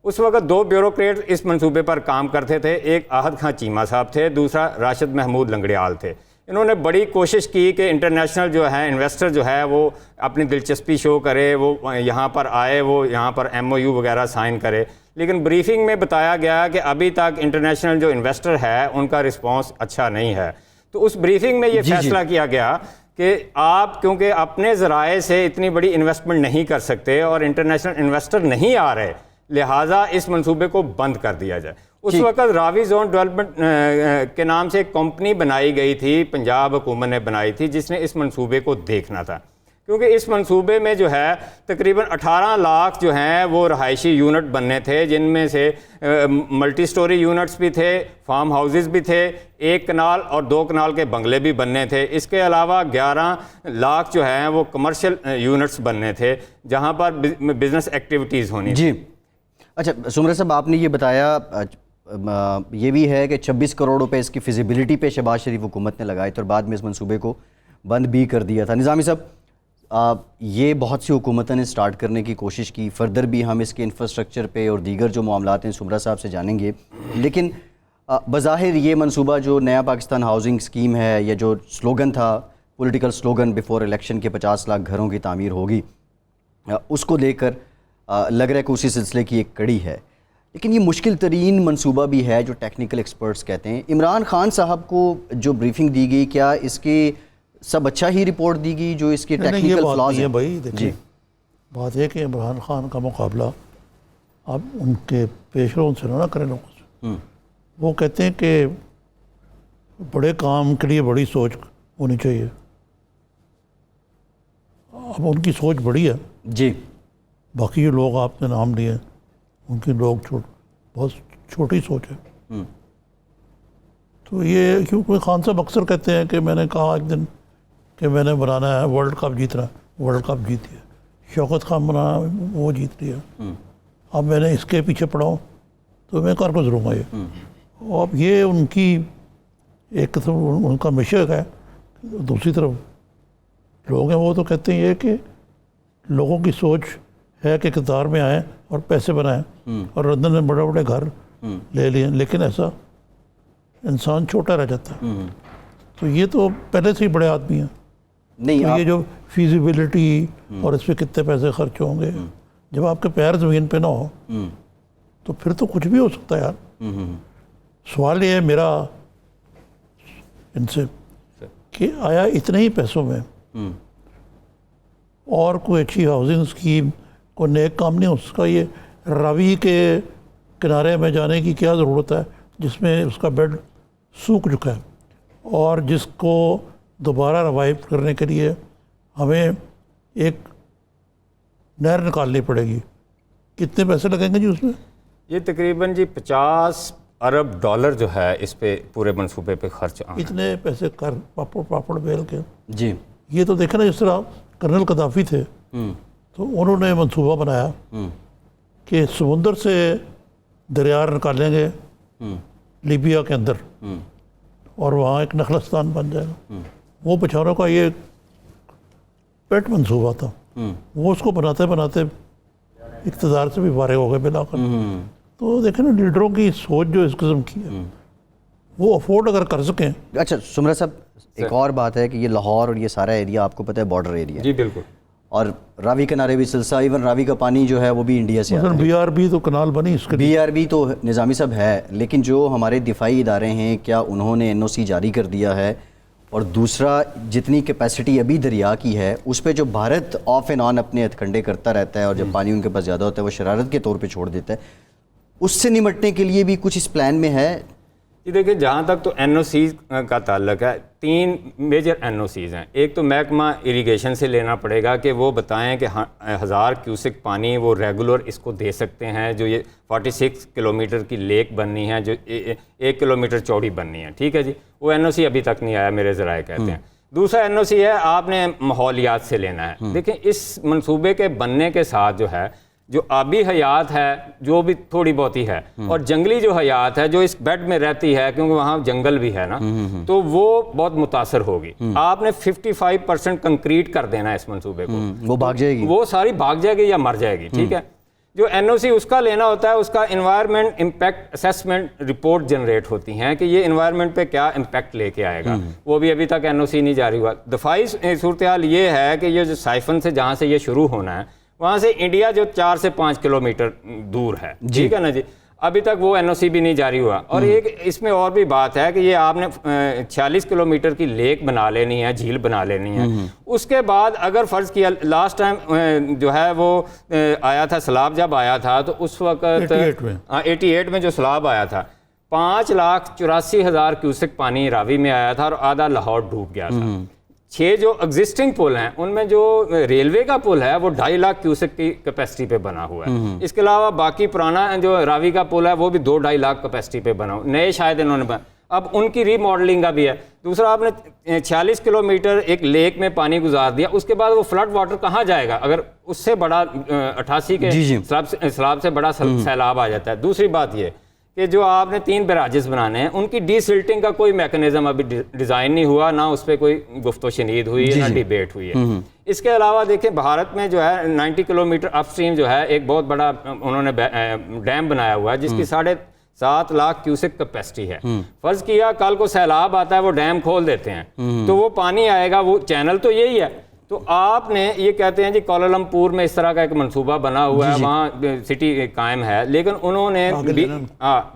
उस वक़्त 2 ब्यूरोक्रेट इस मंसूबे पर काम करते थे, एक आहद खां चीमा साहब थे, दूसरा राशिद महमूद लंगड़ियाल थे। इन्होंने बड़ी कोशिश की कि इंटरनेशनल जो है इन्वेस्टर जो है वो अपनी दिलचस्पी शो करे, वो यहाँ पर आए, वो यहाँ पर MOU वगैरह साइन करे, लेकिन ब्रीफिंग में बताया गया कि अभी तक इंटरनेशनल जो इन्वेस्टर है उनका रिस्पांस अच्छा नहीं है। तो उस ब्रीफिंग में ये फैसला किया गया कि आप क्योंकि अपने ज़राए से इतनी बड़ी इन्वेस्टमेंट नहीं कर सकते और इंटरनेशनल इन्वेस्टर नहीं आ रहे, लिहाजा इस मंसूबे को बंद कर दिया जाए। उस वक्त रावी जोन डेवलपमेंट के नाम से एक कंपनी बनाई गई थी, पंजाब हुकूमत ने बनाई थी, जिसने इस मंसूबे को देखना था, क्योंकि इस मंसूबे में जो है तकरीबन 18 लाख जो हैं वो रहायशी यूनिट बनने थे, जिनमें से मल्टी स्टोरी यूनिट्स भी थे, फार्म हाउसेस भी थे, 1 कनाल और 2 कनाल के बंगले भी बनने थे। इसके अलावा 11 लाख जो हैं वो कमर्शियल यूनिट्स बनने थे, जहाँ पर बिजनेस एक्टिविटीज़ होनी जी। अच्छा सुमरा साहब, आपने ये बताया ये भी है कि 26 करोड़ रुपए इसकी फिजिबिलिटी पे शहबाज शरीफ हुकूमत ने लगाए थे और बाद में इस मंसूबे को बंद भी कर दिया था। निज़ामी साहब, ये बहुत सी हुकूमतों ने स्टार्ट करने की कोशिश की, फर्दर भी हम इसके इंफ्रास्ट्रक्चर पे और दीगर जो मामलात हैं सुमरा साहब से जानेंगे, लेकिन बज़ाहिर ये मंसूबा जो नया पाकिस्तान हाउसिंग स्कीम है, या जो स्लोगन था, पॉलिटिकल स्लोगन बिफोर इलेक्शन के 50 लाख घरों की तामीर होगी, उसको लेकर लग रहा है कि उसी सिलसिले की एक कड़ी है, लेकिन ये मुश्किल तरीन मंसूबा भी है जो टेक्निकल एक्सपर्ट्स कहते हैं। इमरान खान साहब को जो ब्रीफिंग दी गई, क्या इसके सब अच्छा ही रिपोर्ट दी गई जो इसके टेक्निकल फ्लॉज हैं? भाई देखिए, बात है कि इमरान खान का मुकाबला आप उनके पेशरों से ना करें लोगों से। वो कहते हैं कि बड़े काम के लिए बड़ी सोच होनी चाहिए। अब उनकी सोच बड़ी है, जी बाकी जो लोग आपने नाम लिए उनकी लोग बहुत छोटी सोच है। तो ये क्योंकि खान साहब अक्सर कहते हैं कि मैंने कहा एक दिन कि मैंने बनाना है वर्ल्ड कप जीतना, वर्ल्ड कप जीत लिया, शौकत खान बनाना वो जीत लिया, अब मैंने इसके पीछे पड़ा हूँ तो मैं कर गुजरूँगा ये। और अब ये उनकी एक तो उनका मिशन है, दूसरी तरफ लोग हैं वो तो कहते हैं ये कि लोगों की सोच है कि इक़्तिदार में आए और पैसे बनाएं और लंदन में बड़े बड़े घर ले लिए, लेकिन ऐसा इंसान छोटा रह जाता है। तो ये तो पहले से ही बड़े आदमी हैं। नहीं तो ये जो फिजिबिलिटी और इस पर कितने पैसे खर्च होंगे, जब आपके पैर ज़मीन पे ना हो तो फिर तो कुछ भी हो सकता है यार। सवाल ये है मेरा इनसे कि आया इतने ही पैसों में और कोई अच्छी हाउसिंग स्कीम, कोई नेक काम नहीं, उसका ये रावी के किनारे में जाने की क्या ज़रूरत है जिसमें उसका बेड सूख चुका है और जिसको दोबारा रिवाइव करने के लिए हमें एक नहर निकालनी पड़ेगी। कितने पैसे लगेंगे जी उसमें? ये तकरीबन जी 50 अरब डॉलर जो है इस पे पूरे मंसूबे पे खर्च आना। इतने पैसे कर पापड़ बेल के जी ये तो देखे ना, जिस तरह कर्नल कदाफ़ी थे तो उन्होंने मंसूबा बनाया कि समुंदर से दरिया निकालेंगे लीबिया के अंदर और वहाँ एक नखलस्तान बन जाएगा। वो बेचारों का ये पेट मंसूबा था, वो उसको बनाते बनाते इक़्तिदार से भी फारिग हो गए बिलाकर। तो देखें ना लीडरों की सोच जो इस किस्म की है, वो अफोर्ड अगर कर सकें। अच्छा सुमरा साहब, एक और बात है कि ये लाहौर और ये सारा एरिया आपको पता है बॉर्डर एरिया जी बिल्कुल, और रावी किनारे भी सिलसिला, इवन रावी का पानी जो है वो भी इंडिया से आता है। BRB तो कनाल बनी इसके लिए। BRB तो निज़ामी साहब है, लेकिन जो हमारे दिफाई इदारे हैं क्या उन्होंने NOC जारी कर दिया है? और दूसरा, जितनी कैपेसिटी अभी दरिया की है उस पर जो भारत ऑफ एंड ऑन अपने हथकंडे करता रहता है और जब पानी उनके पास ज़्यादा होता है वो शरारत के तौर पे छोड़ देता है, उससे निपटने के लिए भी कुछ इस प्लान में है? ये देखिए जहाँ तक तो NOCs का ताल्लुक है, 3 मेजर NOCs हैं। एक तो महकमा इरिगेशन से लेना पड़ेगा कि वो बताएं कि 1000 क्यूसिक पानी वो रेगुलर इसको दे सकते हैं, जो ये 46 किलोमीटर की लेक बननी है, जो 1 किलोमीटर चौड़ी बननी है, ठीक है जी। वो NOC अभी तक नहीं आया, मेरे ज़राए कहते हैं। दूसरा NOC है आपने माहौलियात से लेना है। देखिए इस मंसूबे के बनने के साथ जो है, जो आबी हयात है जो भी थोड़ी बहुत ही है और जंगली जो हयात है जो इस बेड में रहती है, क्योंकि वहाँ जंगल भी है ना, तो वो बहुत मुतासर होगी। आपने 55% कंक्रीट कर देना है इस मंसूबे को, वो भाग जाएगी, वो सारी भाग जाएगी या मर जाएगी, ठीक है। जो NOC उसका लेना होता है, उसका environment impact assessment report generate होती हैं कि ये इन्वायरमेंट पे क्या इम्पैक्ट लेके आएगा, वो भी अभी तक NOC नहीं जारी हुआ। दफाई सूरत हाल ये है कि ये जो साइफन से जहाँ से ये शुरू होना है वहाँ से इंडिया जो 4 से 5 किलोमीटर दूर है, ठीक है ना जी, अभी तक वो NOC भी नहीं जारी हुआ। और एक इसमें और भी बात है कि ये आपने 46 किलोमीटर की लेक बना लेनी है, झील बना लेनी है। उसके बाद अगर फ़र्ज़ किया लास्ट टाइम जो है वो आया था सैलाब, जब आया था तो उस वक्त 88 में जो सैलाब आया था 5,84,000 क्यूसेक पानी रावी में आया था और आधा लाहौर डूब गया था। 6 जो एग्जिस्टिंग पुल हैं उनमें जो रेलवे का पुल है वो 2.5 लाख क्यूसेक की कैपेसिटी पे बना हुआ है। इसके अलावा बाकी पुराना जो रावी का पुल है वो भी 2-2.5 लाख कैपेसिटी पे बना हुआ, नए शायद इन्होंने अब उनकी रीमॉडलिंग का भी है। दूसरा, आपने 46 किलोमीटर एक लेक में पानी गुजार दिया, उसके बाद वो फ्लड वाटर कहाँ जाएगा अगर उससे बड़ा 88 के सैलाब से बड़ा सैलाब आ जाता है। दूसरी बात ये कि जो आपने 3 बैराजेस बनाने हैं उनकी डीसिल्टिंग का कोई मैकेनिज्म अभी डिज़ाइन नहीं हुआ, ना उस पर कोई गुफ्तो शनीद हुई है, ना डिबेट हुई है। इसके अलावा देखिए भारत में जो है 90 किलोमीटर अपस्ट्रीम जो है एक बहुत बड़ा उन्होंने डैम बनाया हुआ है जिसकी 7.5 लाख क्यूसेक कैपेसिटी है। फर्ज किया कल को सैलाब आता है, वो डैम खोल देते हैं तो वो पानी आएगा, वो चैनल तो यही है। तो आपने ये कहते हैं जी कोलालमपुर में इस तरह का एक मंसूबा बना हुआ है, वहाँ सिटी कायम है, लेकिन उन्होंने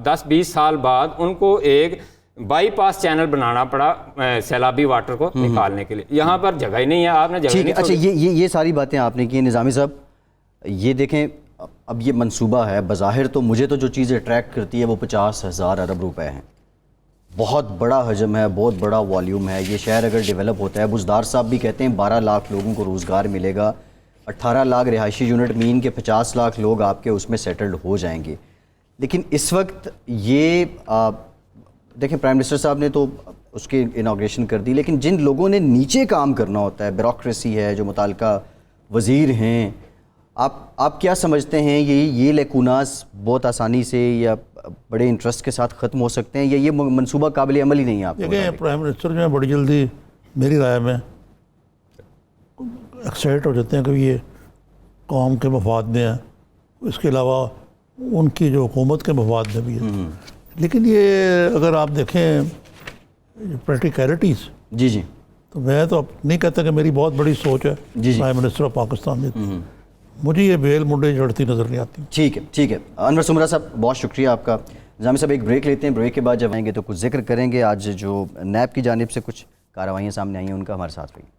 10-20 साल बाद उनको एक बाईपास चैनल बनाना पड़ा सैलाबी वाटर को निकालने के लिए। यहाँ पर जगह ही नहीं है, आपने जगह नहीं। अच्छा, ये सारी बातें आपने की निज़ामी साहब। ये देखें अब ये मंसूबा है, बज़ाहिर तो मुझे तो जो चीज़ अट्रैक्ट करती है वो 50,000 अरब रुपए हैं, बहुत बड़ा हजम है, बहुत बड़ा वॉल्यूम है। ये शहर अगर डेवलप होता है, बुज़दार साहब भी कहते हैं 12 लाख लोगों को रोज़गार मिलेगा, 18 लाख रिहायशी यूनिट मीन के 50 लाख लोग आपके उसमें सेटल्ड हो जाएंगे। लेकिन इस वक्त ये देखें, प्राइम मिनिस्टर साहब ने तो उसकी इनाग्रेशन कर दी, लेकिन जिन लोगों ने नीचे काम करना होता है, ब्यूरोक्रेसी है, जो मुताल्लिका वज़ीर हैं, आप क्या समझते हैं ये लेकुनास बहुत आसानी से या बड़े इंटरेस्ट के साथ ख़त्म हो सकते हैं, या ये मंसूबा काबिल अमल ही नहीं है आपको? देखिए, प्राइम मिनिस्टर जो है बड़ी जल्दी मेरी राय में एक्साइट हो जाते हैं कि ये कौम के मफाद में है, इसके अलावा उनकी जो हुकूमत के मफाद में भी है। लेकिन ये अगर आप देखें प्रैक्टिकलिटीज़, जी जी, तो मैं तो नहीं कहता कि मेरी बहुत बड़ी सोच है जी। प्राइम मिनिस्टर ऑफ पाकिस्तान में, मुझे ये बेल मुंडे चढ़ती नज़र नहीं आती। ठीक है, ठीक है। अनवर सुमरा साहब, बहुत शुक्रिया आपका। निज़ामी साहब, एक ब्रेक लेते हैं, ब्रेक के बाद जब आएंगे तो कुछ जिक्र करेंगे आज जो नैब की जानिब से कुछ कार्रवाइयाँ सामने आई हैं उनका। हमारे साथ रहिए।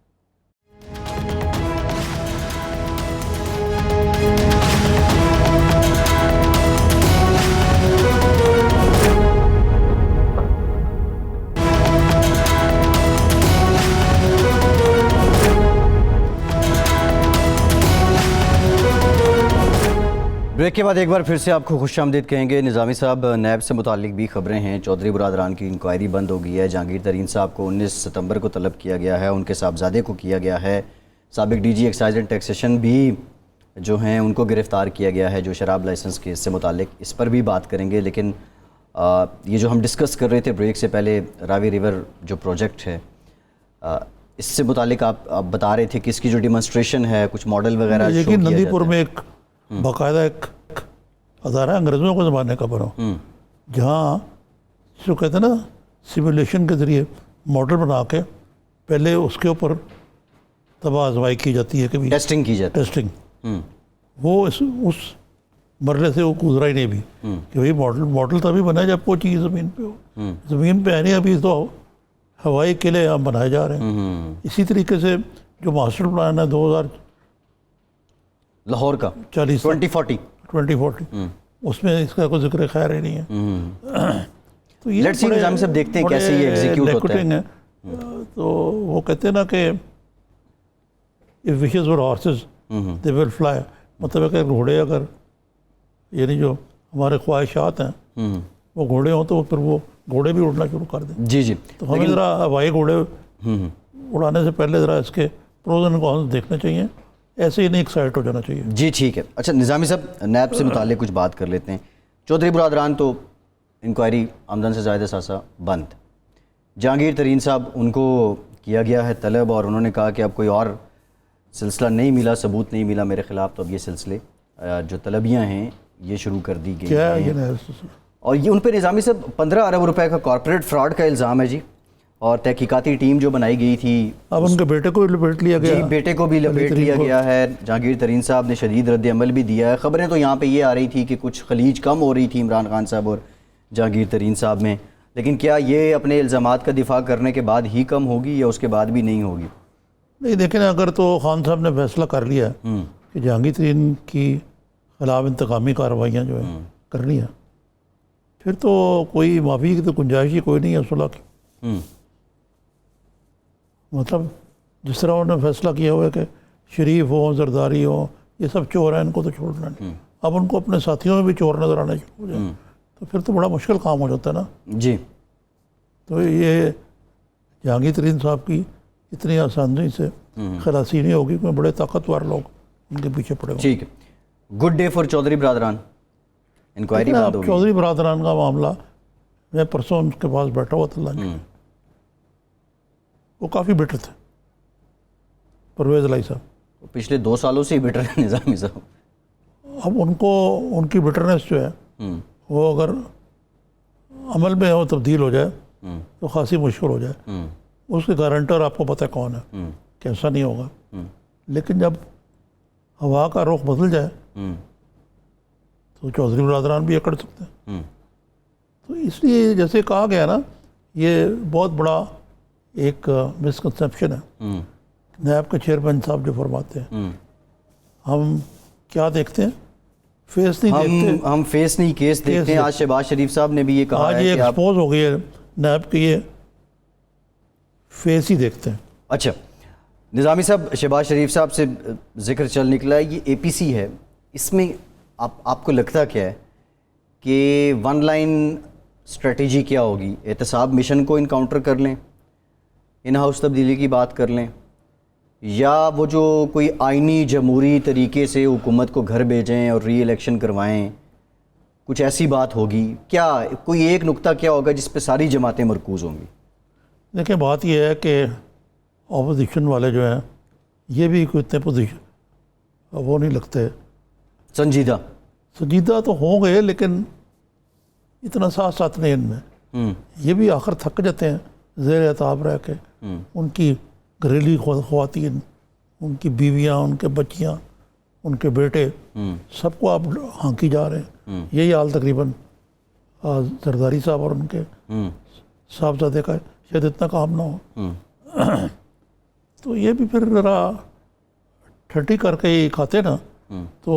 ब्रेक के बाद एक बार फिर से आपको खुशामदीद कहेंगे। निज़ामी साहब, नैब से मुतालिक भी खबरें हैं। चौधरी बरादरान की इंक्वायरी बंद हो गई है। जहांगीर तरीन साहब को 19 सितंबर को तलब किया गया है, उनके साहबजादे को किया गया है। साबिक डीजी एक्साइज एंड टैक्सेशन भी जो हैं उनको गिरफ़्तार किया गया है, जो शराब लाइसेंस केस से मुतालिक। इस पर भी बात करेंगे, लेकिन ये जो हम डिस्कस कर रहे थे ब्रेक से पहले, रावी रिवर जो प्रोजेक्ट है, इससे मुतालिक आप बता रहे थे कि इसकी जो डिमॉन्स्ट्रेशन है, कुछ मॉडल वगैरह शो किया नंदीपुर जाता में है। एक बाकायदा एक अदारा अंग्रेज़ों के ज़माने का बना, जहाँ जो कहते हैं ना सिमुलेशन के ज़रिए मॉडल बना के पहले उसके ऊपर तबाह आजमाई की जाती है, कभी टेस्टिंग की जाती है। टेस्टिंग वो उस मरले से वो गुजरा ही नहीं भी कि भाई मॉडल तभी बना जब वो चीज़ ज़मीन पे हो। ज़मीन पे है नहीं, अभी तो हवाई किले हम बनाए जा रहे हैं। इसी तरीके से जो मास्टर प्लान है 2040 लाहौर का 2040 उसमें इसका कोई जिक्र खैर ही नहीं है। तो ये लेट्स सी निज़ामी साहब, देखते हैं कैसे ये एग्जीक्यूट होता है। तो वो कहते हैं ना कि if wishes were horses they will fly, मतलब कि घोड़े अगर यानी जो हमारे ख्वाहिशात हैं वो घोड़े हों तो फिर वो घोड़े भी उड़ना शुरू कर दें। जी जी। तो हमें ज़रा हवाई घोड़े उड़ाने से पहले ज़रा इसके प्रोज एंड कॉन्स देखने चाहिए, ऐसे ही नहीं एक्साइट हो जाना चाहिए। जी ठीक है। अच्छा निज़ामी साहब, नैब से मुताल्लिक कुछ बात कर लेते हैं। चौधरी बरादरान तो इंक्वायरी आमदन से ज़ायद सासा बंद। जहांगीर तरीन साहब, उनको किया गया है तलब और उन्होंने कहा कि अब कोई और सिलसिला नहीं मिला, सबूत नहीं मिला मेरे ख़िलाफ़, तो अब ये सिलसिले जो तलबियाँ हैं ये शुरू कर दी गई क्या हैं। ये और ये उन पर निज़ामी साहब 15 अरब रुपए का कॉर्पोरेट फ्रॉड का इल्ज़ाम है जी। और तहकीकाती टीम जो बनाई गई थी, अब उनके बेटे को भी लपेट लिया गया। जी, बेटे को भी लपेट लिया गया है। जहांगीर तरीन साहब ने शदीद रद्द अमल भी दिया है। ख़बरें तो यहाँ पे ये आ रही थी कि कुछ खलीज कम हो रही थी इमरान खान साहब और जहांगीर तरीन साहब में, लेकिन क्या ये अपने इल्ज़ामात का दिफा करने के बाद ही कम होगी या उसके बाद भी नहीं होगी? नहीं, देखें ना, अगर तो खान साहब ने फैसला कर लिया कि जहांगीर तरीन की खिलाफ इंतकामी कार्रवाइयाँ जो है करनी है, फिर तो कोई माफ़ी की तो गुंजाइश ही कोई नहीं है सुलह की। मतलब जिस तरह उन्होंने फैसला किया हुआ है कि शरीफ हो, जरदारी हो, ये सब चोर हैं, इनको तो छोड़ना नहीं। अब उनको अपने साथियों में भी चोर नज़र आने शुरू हो जाए तो फिर तो बड़ा मुश्किल काम हो जाता है ना जी। तो ये जहांगीर तरीन साहब की इतनी आसानी से खलासी नहीं होगी, क्योंकि बड़े ताकतवर लोग उनके पीछे पड़े हुए। ठीक है। गुड डे फॉर चौधरी बरादरान, इंक्वायरी बंद होगी। चौधरी बरादरान का मामला, मैं परसों उनके पास बैठा हुआ था लंच, वो काफ़ी बेटर थे परवेज़ लाई साहब। पिछले 2 सालों से ही बेटर है निज़ामी साहब। अब उनको उनकी बेटरनेस जो है वो अगर अमल में हो तब्दील हो जाए तो खासी मुश्किल हो जाए। उसके गारंटर आपको पता है कौन है, कैसा नहीं होगा। लेकिन जब हवा का रुख बदल जाए तो चौधरी बरादरान भी अकड़ सकते हैं। तो इसलिए जैसे कहा गया ना, ये बहुत बड़ा एक मिसकंसेप्शन है। नैब के चेयरमैन साहब जो फरमाते हैं, हम क्या देखते हैं, फेस नहीं देखते, हम फेस नहीं केस देखते हैं। आज शहबाज शरीफ साहब ने भी ये कहा आज है ये कि आप एक्सपोज हो गई है नैब के ये फेस ही देखते हैं। अच्छा, निज़ामी साहब, शहबाज शरीफ साहब से जिक्र चल निकला है, ये एपीसी है, इसमें आपको लगता क्या है कि वन लाइन स्ट्रेटजी क्या होगी? एहतसाब मिशन को इनकाउंटर कर लें, इन हाउस तब्दीली की बात कर लें, या वो जो कोई आइनी जमहूरी तरीके से हुकूमत को घर भेजें और री इलेक्शन करवाएं, कुछ ऐसी बात होगी क्या? कोई एक नुक्ता क्या होगा जिस पे सारी जमातें मरकूज़ होंगी? देखिए, बात यह है कि ऑपोजिशन वाले जो हैं ये भी कोई इतने पोजीशन वो नहीं लगते संजीदा तो होंगे, लेकिन इतना साथ साथ नहीं इनमें। ये भी आखिर थक जाते हैं ज़ेर एहताब रह के। उनकी घरेलू ख़वातीन, उनकी बीवियाँ, उनके बच्चियाँ, उनके बेटे, सबको आप हाँकी जा रहे हैं। यही हाल तकरीबन जरदारी साहब और उनके साहबजादे का शायद इतना काम ना हो। तो ये भी फिर ज़रा ठट्टी करके ही खाते ना, तो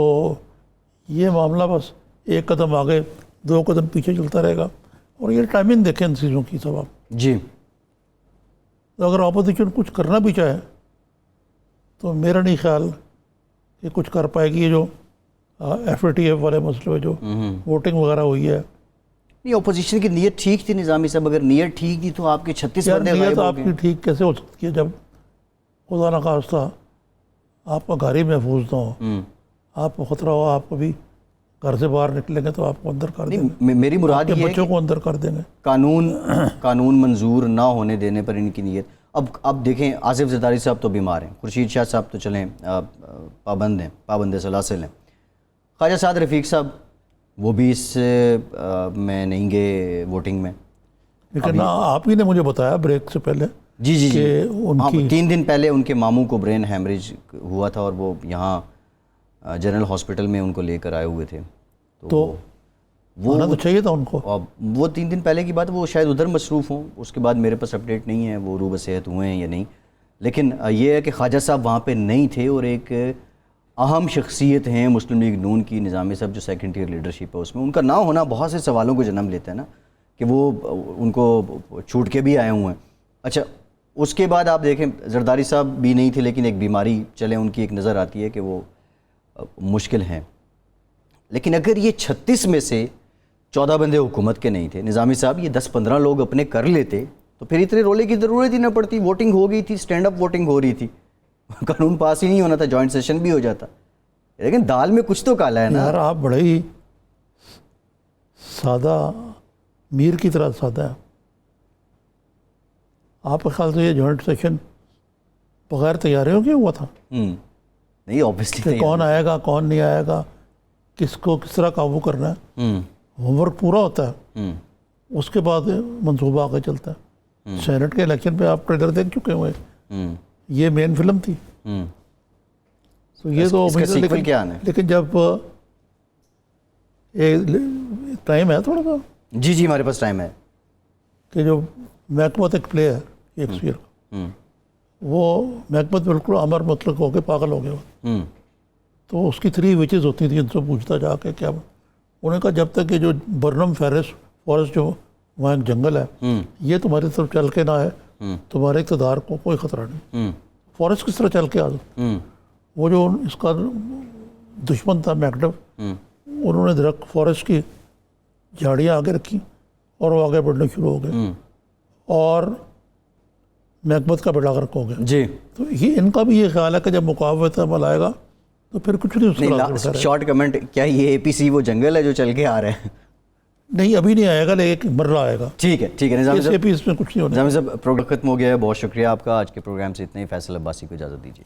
ये मामला बस एक कदम आगे 2 कदम पीछे चलता रहेगा। और ये टाइमिंग देखें इन चीज़ों की सब आप जी। तो अगर अपोजिशन कुछ करना भी चाहे तो मेरा नहीं ख्याल कि कुछ कर पाएगी। ये जो FATF वाले मसले में जो वोटिंग वगैरह हुई है, नहीं, अपोजिशन की नीयत ठीक थी निज़ामी साहब। अगर नीयत ठीक थी तो आपके 36 यार बंदे नीयत गायब हो आपकी गए। ठीक कैसे हो सकती है जब खुदा न खास्ता आपका घर ही महफूज ना हो, आपको ख़तरा हो, आप कभी घर से बाहर निकलेंगे तो आपको अंदर कर देंगे। नहीं, मेरी मुराद ये है बच्चों कि को अंदर कर देंगे। कानून मंजूर ना होने देने पर इनकी नीयत। अब देखें, आसिफ जरदारी साहब तो बीमार हैं, खुर्शीद शाह साहब तो चलें पाबंद सलासिल हैं, ख्वाजा साद रफ़ीक साहब वो भी इस में नहीं गए वोटिंग में। लेकिन आप ही ने मुझे बताया ब्रेक से पहले जी जी जी, कि उनकी 3 दिन पहले उनके मामू को ब्रेन हैमरेज हुआ था और वो यहाँ जनरल हॉस्पिटल में उनको लेकर आए हुए थे। तो वो आना तो चाहिए था उनको। वो 3 दिन पहले की बात, वो शायद उधर मसरूफ़ हों, उसके बाद मेरे पास अपडेट नहीं है वो रूब सेहत हुए हैं या नहीं। लेकिन ये है कि ख्वाजा साहब वहाँ पे नहीं थे और एक अहम शख्सियत हैं मुस्लिम लीग नून की, निज़ामी साहब जो सेकंड टियर लीडरशिप है उसमें, उनका ना होना बहुत से सवालों को जन्म लेता है ना, कि वो उनको छूट के भी आए हुए हैं। अच्छा, उसके बाद आप देखें जरदारी साहब भी नहीं थे, लेकिन एक बीमारी चले उनकी एक नज़र आती है कि वो मुश्किल हैं। लेकिन अगर ये 36 में से 14 बंदे हुकूमत के नहीं थे, निज़ामी साहब ये 10-15 लोग अपने कर लेते तो फिर इतने रोले की ज़रूरत ही ना पड़ती। वोटिंग हो गई थी, स्टैंड अप वोटिंग हो रही थी, कानून पास ही नहीं होना था, जॉइंट सेशन भी हो जाता। लेकिन दाल में कुछ तो काला है ना यार। आप बड़े ही सादा, मीर की तरह सादा है। आपके ख्याल से ये जॉइंट सेशन बगैर तैयारियों के हुआ था? नहीं, ऑब्वियसली कौन आएगा कौन नहीं आएगा, किसको किस तरह काबू करना है, होमवर्क पूरा होता है, उसके बाद मंसूबा आगे चलता है। सेनेट के इलेक्शन पे आप ट्रेलर देख चुके हुए, ये मेन फिल्म थी। तो ये तो सीक्वल क्या आना है? लेकिन जब टाइम है थोड़ा सा, जी जी हमारे पास टाइम है, कि जो महकमत एक प्ले है शेक्सपियर का, वो महकमत बिल्कुल अमर मतलब होके पागल हो गया। तो उसकी 3 विचेस होती थी, इनसे पूछता जाके क्या। उन्होंने कहा जब तक ये जो बर्नम फॉरेस्ट जो वहाँ एक जंगल है, ये तुम्हारी तरफ चल के ना है, तुम्हारे इक़्तिदार को कोई ख़तरा नहीं। फॉरेस्ट किस तरह चल के आ जाए। वो जो इसका दुश्मन था मैकडव, उन्होंने दरख्त फॉरेस्ट की झाड़ियाँ आगे रखी और वो आगे बढ़ने शुरू हो गए और महकमत का बेड़ा गर्क हो गया जी। तो ये इनका भी ये ख्याल है कि जब मुकाबलत अमल आएगा तो फिर कुछ नहीं उसका शॉर्ट कमेंट, क्या ये एपीसी वो जंगल है जो चल के आ रहा है? नहीं, अभी नहीं आएगा, लेकिन मर्रा आएगा। ठीक है निज़ामी साहब, इसमें कुछ नहीं होना। निज़ामी साहब, प्रोग्राम खत्म हो गया है, बहुत शुक्रिया आपका। आज के प्रोग्राम से इतना ही। फैसल अब्बासी को इजाज़त दीजिए।